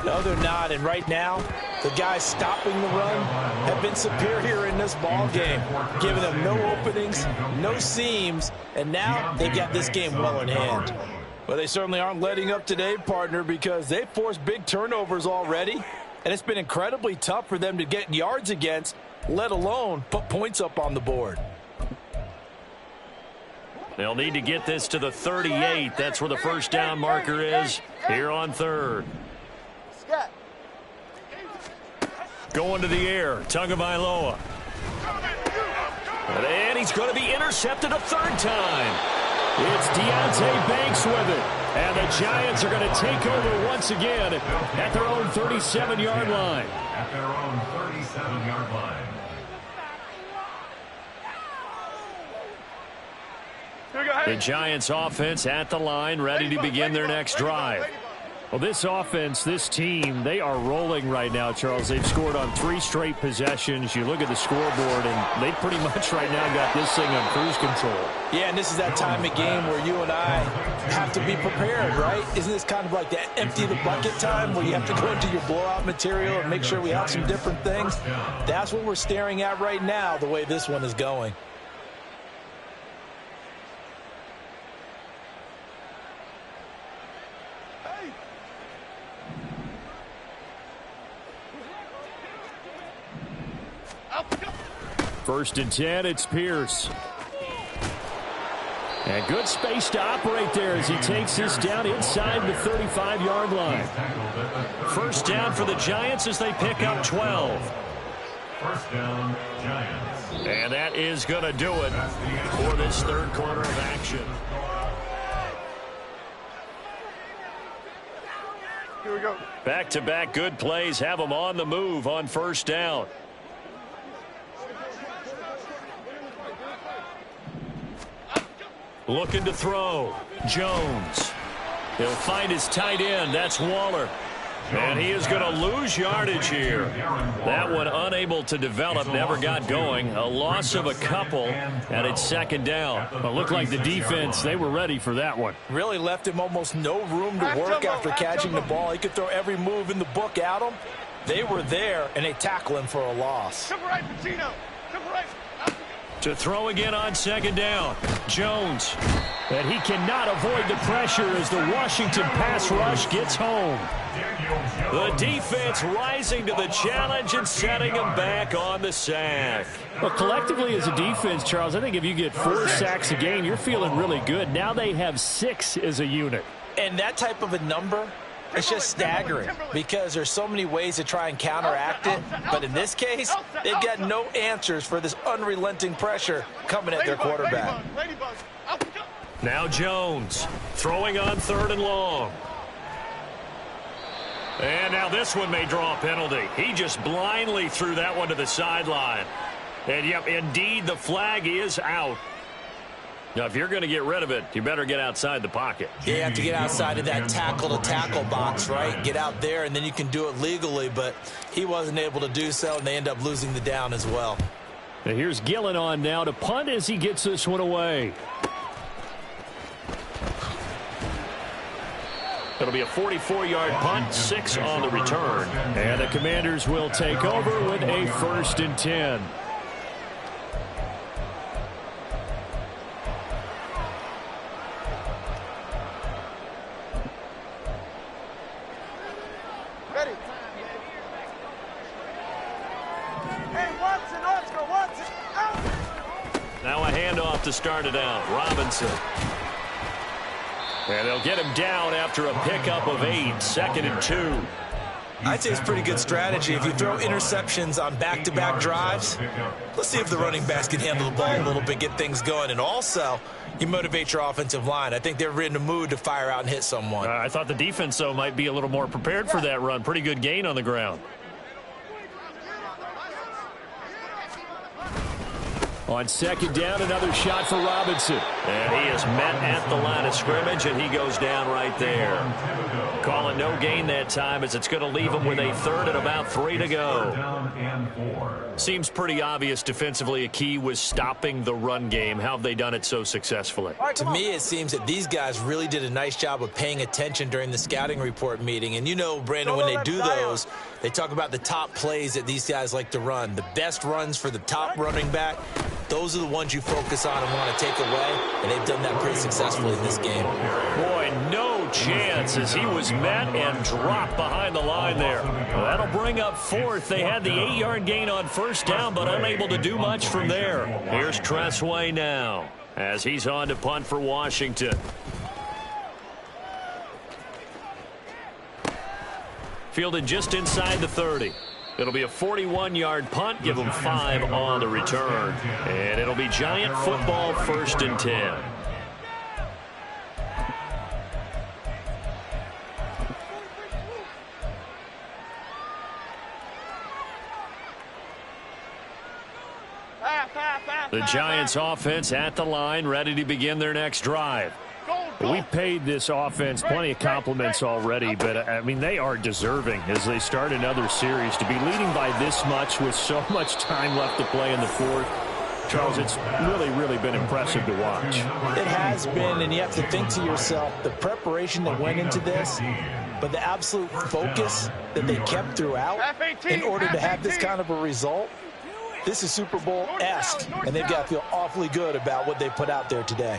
No, they're not. And right now, The guys stopping the run have been superior in this ball game, giving them no openings, no seams, and now they've got this game well in hand. Well, they certainly aren't letting up today, partner, because they've forced big turnovers already, and it's been incredibly tough for them to get yards against, let alone put points up on the board. They'll need to get this to the 38. That's where the first down marker is here on third. Going to the air, Tagovailoa. And he's going to be intercepted a third time. It's Deonte Banks with it. And the Giants are going to take over once again at their own 37-yard line. At their own 37-yard line. The Giants offense at the line, ready to begin their next drive. Well, this offense, this team, they are rolling right now, Charles. They've scored on 3 straight possessions. You look at the scoreboard, and they pretty much right now got this thing on cruise control. Yeah, and this is that time of game where you and I have to be prepared, right? Isn't this kind of like that empty the bucket time where you have to go into your blowout material and make sure we have some different things? That's what we're staring at right now, the way this one is going. First and 10, it's Pierce. And good space to operate there as he takes this down inside the 35-yard line. First down for the Giants as they pick up 12. First down, Giants. And that is going to do it for this third quarter of action. Here we go. Back-to-back good plays have them on the move on first down. Looking to throw. Jones. He'll find his tight end. That's Waller. And he is going to lose yardage here. That one unable to develop, never got going. A loss of a couple, and it's second down. Well, looked like the defense, they were ready for that one. Really left him almost no room to work after catching the ball. He could throw every move in the book at him. They were there, and they tackle him for a loss. Come right, Pacino. Come right. To throw again on second down. Jones. And he cannot avoid the pressure as the Washington pass rush gets home. The defense rising to the challenge and setting him back on the sack. Well, collectively as a defense, Charles, I think if you get 4 sacks a game, you're feeling really good. Now they have 6 as a unit. And that type of a number, it's just staggering because there's so many ways to try and counteract it. But in this case, they've got no answers for this unrelenting pressure coming at their quarterback. Now Jones throwing on third and long. And now this one may draw a penalty. He just blindly threw that one to the sideline. And, yep, indeed, the flag is out. Now, if you're going to get rid of it, you better get outside the pocket. You have to get outside of that tackle-to-tackle box, right? Get out there, and then you can do it legally. But he wasn't able to do so, and they end up losing the down as well. Now here's Gillen on now to punt as he gets this one away. It'll be a 44-yard punt, 6 on the return. And the Commanders will take over with a first and 10. Ready. Hey, Watson, Oscar, Watson, out! Now a handoff to start it out. Robinson. And they'll get him down after a pickup of 8, 2nd and 2. I'd say it's pretty good strategy. If you throw interceptions on back-to-back drives, let's see if the running backs can handle the ball a little bit, get things going. And also, you motivate your offensive line. I think they're in the mood to fire out and hit someone. I thought the defense, though, might be a little more prepared for that run. Pretty good gain on the ground. On second down, another shot for Robinson. And he is met at the line of scrimmage, and he goes down right there. Call it no gain that time, as it's going to leave him with a third and about 3 to go. Seems pretty obvious defensively a key was stopping the run game. How have they done it so successfully? To me, it seems that these guys really did a nice job of paying attention during the scouting report meeting. And you know, Brandon, when they do those, they talk about the top plays that these guys like to run. The best runs for the top running back, those are the ones you focus on and want to take away, and they've done that pretty successfully in this game. Boy, no chance as he was met and dropped behind the line there. Well, that'll bring up fourth. They had the 8-yard gain on first down, but unable to do much from there. Here's Tressway now as he's on to punt for Washington. Fielded just inside the 30. It'll be a 41-yard punt, give them 5 on the return. And it'll be Giant football, 1st and 10. The Giants offense at the line, ready to begin their next drive. We paid this offense plenty of compliments already, but, I mean, they are deserving as they start another series. To be leading by this much with so much time left to play in the fourth, Charles, it's really been impressive to watch. It has been, and you have to think to yourself, the preparation that went into this, but the absolute focus that they kept throughout in order to have this kind of a result. This is Super Bowl-esque, and they've got to feel awfully good about what they put out there today.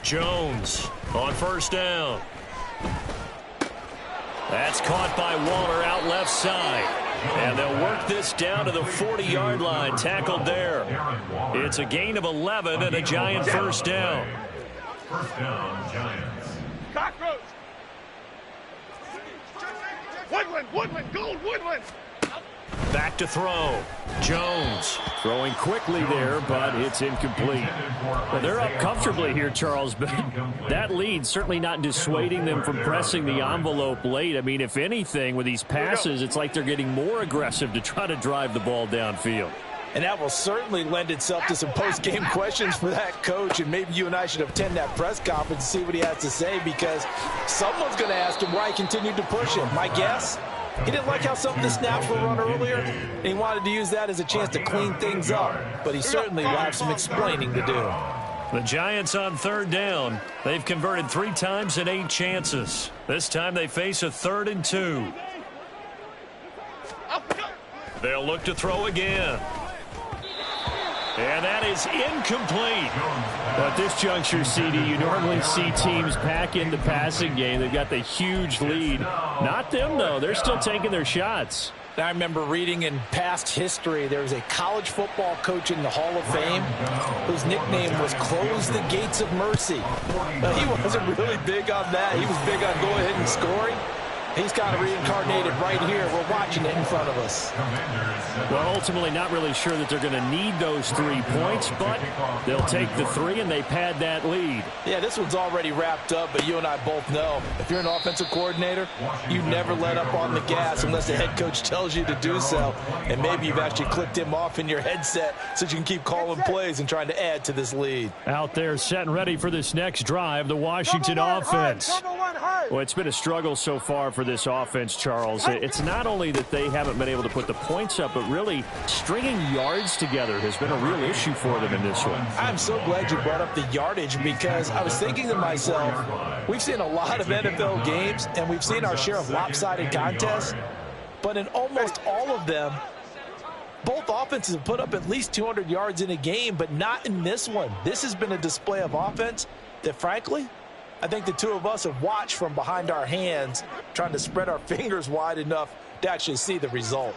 Jones on first down. That's caught by Waller out left side. And they'll work this down to the 40-yard line, tackled there. It's a gain of 11 and a Giant first down. First down, Giants. Cockroach. Woodland, Gold, Woodland. Back to throw. Jones. Throwing quickly there, but it's incomplete. Well, they're up comfortably here, Charles, but that lead certainly not dissuading them from pressing the envelope late. I mean, if anything, with these passes, it's like they're getting more aggressive to try to drive the ball downfield. And that will certainly lend itself to some post-game questions for that coach, and maybe you and I should attend that press conference and see what he has to say, because someone's going to ask him why he continued to push him. My guess? He didn't like how some of the snaps were run earlier, and he wanted to use that as a chance to clean things up. But he certainly will have some explaining to do. The Giants on third down. They've converted 3 times in 8 chances. This time they face a 3rd and 2. They'll look to throw again. And that is incomplete. But at this juncture, CD, you normally see teams pack in the passing game. They've got the huge lead. Not them, though. They're still taking their shots. I remember reading in past history, there was a college football coach in the Hall of Fame whose nickname was Close the Gates of Mercy. But he wasn't really big on that. He was big on go ahead and scoring. He's kind of reincarnated right here. We're watching it in front of us. Well, ultimately not really sure that they're going to need those 3 points, but they'll take the 3 and they pad that lead. Yeah, this one's already wrapped up, but you and I both know if you're an offensive coordinator, you never let up on the gas unless the head coach tells you to do so. And maybe you've actually clicked him off in your headset so you can keep calling plays and trying to add to this lead. Out there set and ready for this next drive, the Washington offense. Well, it's been a struggle so far for this offense, Charles. It's not only that they haven't been able to put the points up, but really stringing yards together has been a real issue for them in this one. I'm so glad you brought up the yardage, because I was thinking to myself, we've seen a lot of NFL games and we've seen our share of lopsided contests, but in almost all of them, both offenses have put up at least 200 yards in a game, but not in this one. This has been a display of offense that, frankly, I think the two of us have watched from behind our hands, trying to spread our fingers wide enough to actually see the result.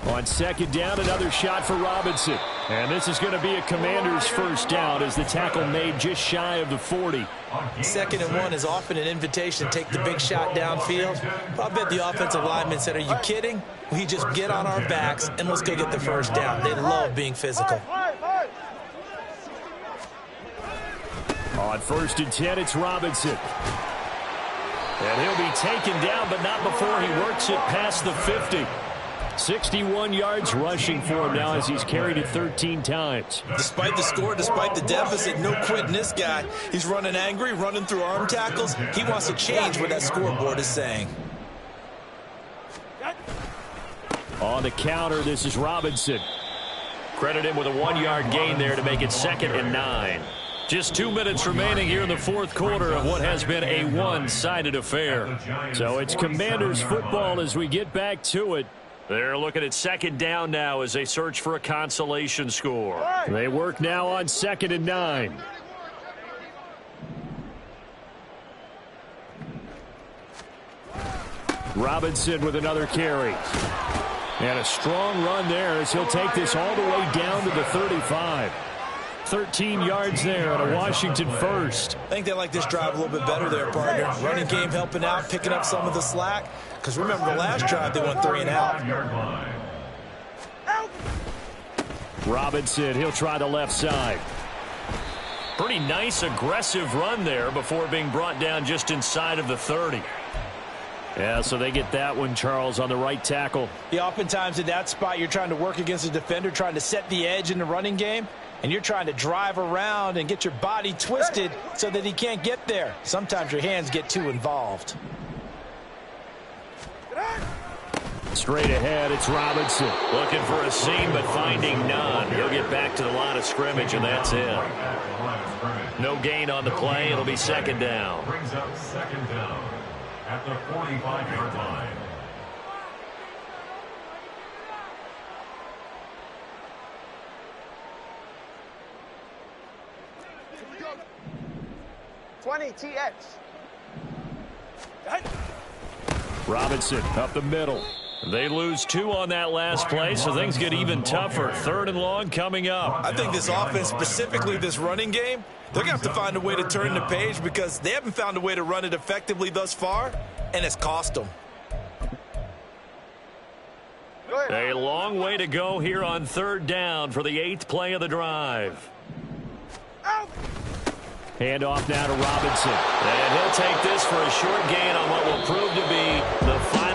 On second down, another shot for Robinson. And this is going to be a Commander's first down as the tackle made just shy of the 40. 2nd and 1 is often an invitation to take the big shot downfield. I bet the offensive lineman said, are you kidding? We just get on our backs and let's go get the first down. They love being physical. On 1st and 10, it's Robinson. And he'll be taken down, but not before he works it past the 50. 61 yards rushing for him now as he's carried it 13 times. Despite the score, despite the deficit, no quitting this guy. He's running angry, running through arm tackles. He wants to change what that scoreboard is saying. On the counter, this is Robinson. Credit him with a 1-yard gain there to make it 2nd and 9. Just 2 minutes remaining here in the fourth quarter of what has been a one-sided affair. So it's Commanders football as we get back to it. They're looking at 2nd down now as they search for a consolation score. They work now on 2nd and 9. Robinson with another carry. And a strong run there as he'll take this all the way down to the 35. 13 yards there and a Washington first. I think they like this drive a little bit better there, partner. Running game helping out, picking up some of the slack. Because remember, the last drive they went 3 and out. Robinson, he'll try the left side. Pretty nice, aggressive run there before being brought down just inside of the 30. Yeah, so they get that one, Charles, on the right tackle. Yeah, oftentimes in that spot, you're trying to work against a defender, trying to set the edge in the running game, and you're trying to drive around and get your body twisted so that he can't get there. Sometimes your hands get too involved. Straight ahead, it's Robinson. Looking for a seam, but finding none. He'll get back to the line of scrimmage, and that's it. No gain on the play. It'll be 2nd down. Brings up 2nd down at the 45-yard line. Here we go. 20 TX. Robinson up the middle. They lose 2 on that last play, so things get even tougher. 3rd and long coming up. I think this offense, specifically this running game, they're going to have to find a way to turn the page because they haven't found a way to run it effectively thus far, and it's cost them. A long way to go here on 3rd down for the 8th play of the drive. Handoff now to Robinson. And he'll take this for a short gain on what will prove to be the final